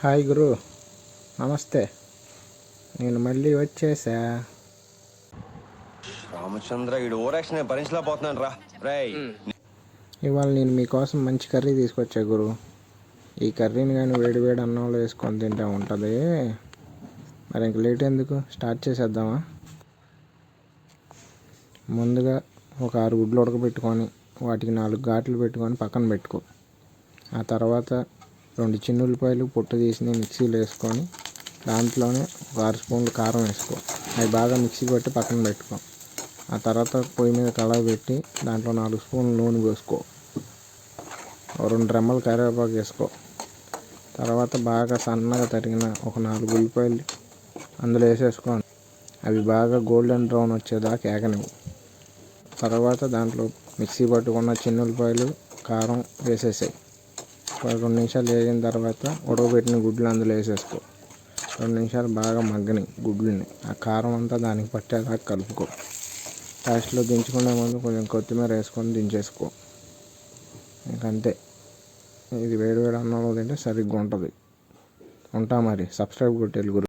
Hi గురు, నమస్తే. నేను మళ్ళీ వచ్చేసా. రామచంద్ర ఈడు ఓవరాక్షన్ భరించలేకపోతున్నాను రా. రేయ్ ఇవాళ నేను మీకోసం మంచి కర్రీ తీసుకొచ్చా గురు. ఈ కర్రీని కానీ వేడి వేడి అన్నంలో వేసుకొని తింటే ఉంటుంది. మరి ఇంక లేట్ ఎందుకు, స్టార్ట్ చేసేద్దామా? ముందుగా ఒక 6 గుడ్లు ఉడకబెట్టుకొని వాటికి 4 ఘాట్లు పెట్టుకొని పక్కన పెట్టుకో. ఆ తర్వాత 2 చిన్న ఉల్లిపాయలు పొట్టు తీసి మిక్సీలో వేసుకొని దాంట్లోనే ఒక 6 స్పూన్లు కారం వేసుకో. అవి బాగా మిక్సీ పెట్టి పక్కన పెట్టుకో. ఆ తర్వాత పొయ్యి మీద కళాయి పెట్టి దాంట్లో 4 స్పూన్లు నూనె పోసుకో. 2 రెమ్మలు కరివేపాకు వేసుకో. తర్వాత బాగా సన్నగా తరిగిన ఒక 4 ఉల్లిపాయలు అందులో వేసేసుకో. అవి బాగా గోల్డెన్ బ్రౌన్ వచ్చేదాకా ఏగనివ్వు. తర్వాత దాంట్లో మిక్సీ పట్టుకున్న చిన్న ఉల్లిపాయలు కారం వేసేసాయి. 2 నిమిషాలు వేగిన తర్వాత ఉడకబెట్టిన గుడ్లు అందులో వేసేసుకో. 2 నిమిషాలు బాగా మగ్గని గుడ్లని, ఆ కారం అంతా దానికి పట్టేదాకా కలుపుకో. లాస్ట్లో దించుకునే ముందు కొంచెం కొత్తిమీర వేసుకొని దించేసుకో. ఇంకంతే. ఇది వేడి వేడి అన్నంలో తింటే సరిగ్గా ఉంటుంది. ఉంటా మరి. సబ్స్క్రైబ్ కొట్టేళ్ళు గురు.